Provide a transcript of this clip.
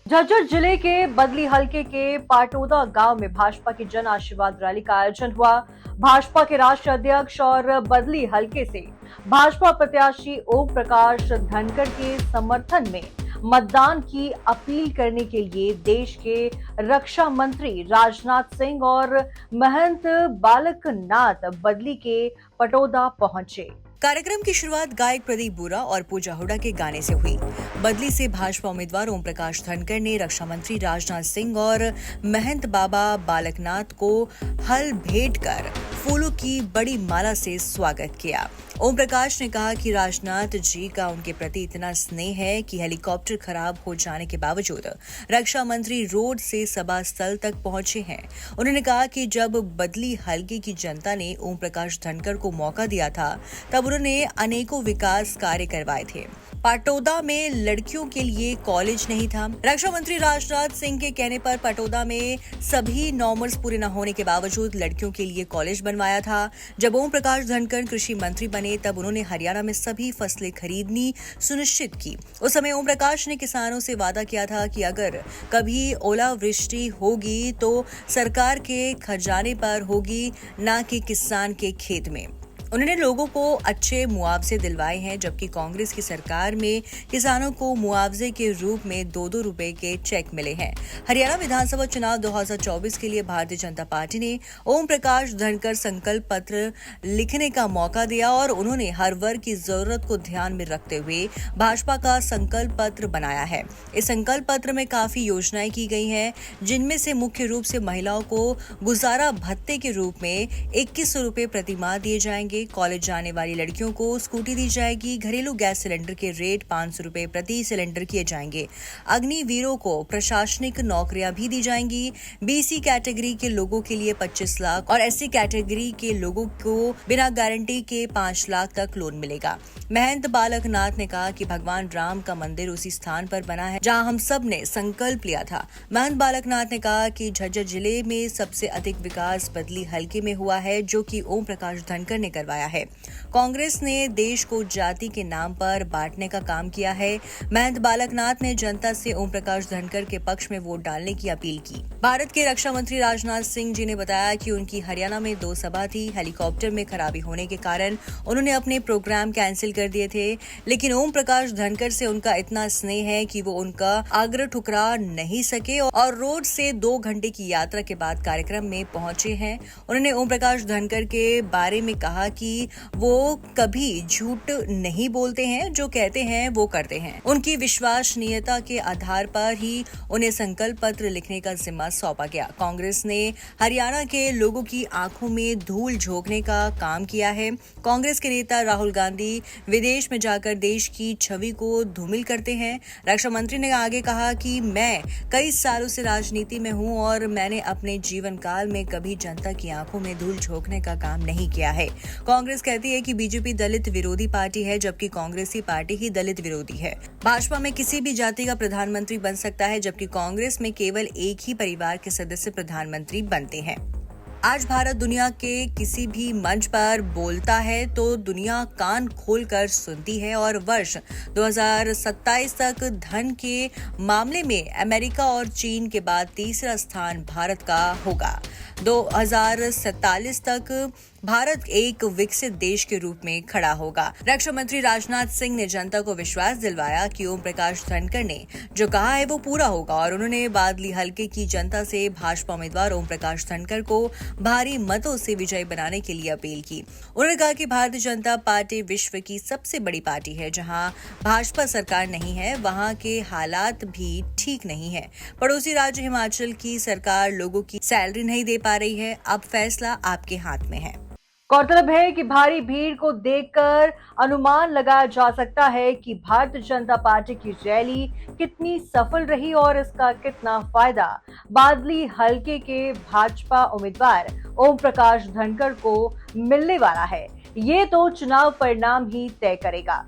झज्जर जिले के बदली हलके के पाटोदा गांव में भाजपा की जन आशीर्वाद रैली का आयोजन हुआ। भाजपा के राष्ट्रीय अध्यक्ष और बदली हलके से भाजपा प्रत्याशी ओम प्रकाश धनखड़ के समर्थन में मतदान की अपील करने के लिए देश के रक्षा मंत्री राजनाथ सिंह और महंत बालकनाथ बदली के पटोदा पहुंचे। कार्यक्रम की शुरुआत गायक प्रदीप बुरा और पूजा हुडा के गाने से हुई। बदली से भाजपा उम्मीदवार ओम प्रकाश धनखड़ ने रक्षा मंत्री राजनाथ सिंह और महंत बाबा बालकनाथ को हल भेंट कर फूलों की बड़ी माला से स्वागत किया। ओम प्रकाश ने कहा कि राजनाथ जी का उनके प्रति इतना स्नेह है कि हेलीकॉप्टर खराब हो जाने के बावजूद रक्षा मंत्री रोड से सभा स्थल तक पहुंचे हैं। उन्होंने कहा कि जब बदली हलके की जनता ने ओम प्रकाश धनखड़ को मौका दिया था तब उन्होंने अनेकों विकास कार्य करवाए थे। पाटोदा में लड़कियों के लिए कॉलेज नहीं था। रक्षा मंत्री राजनाथ सिंह के कहने पर पाटोदा में सभी नॉर्मल्स पूरे न होने के बावजूद लड़कियों के लिए कॉलेज बनवाया था। जब ओम प्रकाश धनखड़ कृषि मंत्री बने तब उन्होंने हरियाणा में सभी फसलें खरीदनी सुनिश्चित की। उस समय ओम प्रकाश ने किसानों से वादा किया था कि अगर कभी ओलावृष्टि होगी तो सरकार के खजाने पर होगी, न कि किसान के खेत में। उन्होंने लोगों को अच्छे मुआवजे दिलवाए हैं, जबकि कांग्रेस की सरकार में किसानों को मुआवजे के रूप में 2-2 रुपए के चेक मिले हैं। हरियाणा विधानसभा चुनाव 2024 के लिए भारतीय जनता पार्टी ने ओम प्रकाश धनखड़ संकल्प पत्र लिखने का मौका दिया और उन्होंने हर वर्ग की जरूरत को ध्यान में रखते हुए भाजपा का संकल्प पत्र बनाया है। इस संकल्प पत्र में काफी योजनाएं की गई हैं, जिनमें से मुख्य रूप से महिलाओं को गुजारा भत्ते के रूप में 2100 रुपए प्रति माह दिए जाएंगे। कॉलेज जाने वाली लड़कियों को स्कूटी दी जाएगी। घरेलू गैस सिलेंडर के रेट 500 रुपए प्रति सिलेंडर किए जाएंगे। अग्निवीरों को प्रशासनिक नौकरियां भी दी जाएंगी। बीसी कैटेगरी के लोगों के लिए 25 लाख और एससी कैटेगरी के लोगों को बिना गारंटी के 5 लाख तक लोन मिलेगा। महंत बालकनाथ ने कहा कि भगवान राम का मंदिर उसी स्थान पर बना है जहां हम सब ने संकल्प लिया था। महंत बालकनाथ ने कहा कि झज्जर जिले में सबसे अधिक विकास बदली हलके में हुआ है, जो कि ओम प्रकाश धनखड़ ने करवाया है। कांग्रेस ने देश को जाति के नाम पर बांटने का काम किया है। महंत बालकनाथ ने जनता से ओम प्रकाश धनखड़ के पक्ष में वोट डालने की अपील की। भारत के रक्षा मंत्री राजनाथ सिंह जी ने बताया कि उनकी हरियाणा में 2 सभा थी। हेलीकॉप्टर में खराबी होने के कारण उन्होंने अपने प्रोग्राम कैंसिल कर दिए थे, लेकिन ओम प्रकाश धनखड़ से उनका इतना स्नेह है कि वो उनका आग्रह ठुकरा नहीं सके और रोड से 2 घंटे की यात्रा के बाद कार्यक्रम में पहुंचे हैं। उन्होंने ओम प्रकाश धनखड़ के बारे में कहा कि वो कभी झूठ नहीं बोलते हैं, जो कहते हैं वो करते हैं। उनकी विश्वसनीयता के आधार पर ही उन्हें संकल्प पत्र लिखने का जिम्मा सौंपा गया। कांग्रेस ने हरियाणा के लोगों की आंखों में धूल झोंकने का काम किया है। कांग्रेस के नेता राहुल गांधी विदेश में जाकर देश की छवि को धूमिल करते हैं। रक्षा मंत्री ने आगे कहा कि मैं कई सालों से राजनीति में हूं और मैंने अपने जीवन काल में कभी जनता की आंखों में धूल झोंकने का काम नहीं किया है। कांग्रेस कहती है कि बीजेपी दलित विरोधी पार्टी है, जबकि कांग्रेसी पार्टी ही दलित विरोधी है। भाजपा में किसी भी जाति का प्रधानमंत्री बन सकता है, जबकि कांग्रेस में केवल एक ही परिवार के सदस्य प्रधानमंत्री बनते हैं। आज भारत दुनिया के किसी भी मंच पर बोलता है तो दुनिया कान खोलकर सुनती है और वर्ष 2027 तक धन के मामले में अमेरिका और चीन के बाद तीसरा स्थान भारत का होगा। 2047 तक भारत एक विकसित देश के रूप में खड़ा होगा। रक्षा मंत्री राजनाथ सिंह ने जनता को विश्वास दिलवाया कि ओम प्रकाश धनखड़ ने जो कहा है वो पूरा होगा और उन्होंने बादली हलके की जनता से भाजपा उम्मीदवार ओम प्रकाश धनखड़ को भारी मतों से विजयी बनाने के लिए अपील की। उन्होंने कहा कि भारतीय जनता पार्टी विश्व की सबसे बड़ी पार्टी है। जहां भाजपा सरकार नहीं है वहां के हालात भी ठीक नहीं है। पड़ोसी राज्य हिमाचल की सरकार लोगों की सैलरी नहीं दे पा रही है। अब फैसला आपके हाथ में है। गौरतलब है कि भारी भीड़ को देखकर अनुमान लगाया जा सकता है कि भारतीय जनता पार्टी की रैली कितनी सफल रही और इसका कितना फायदा बादली हलके के भाजपा उम्मीदवार ओम प्रकाश धनखड़ को मिलने वाला है। ये तो चुनाव परिणाम ही तय करेगा।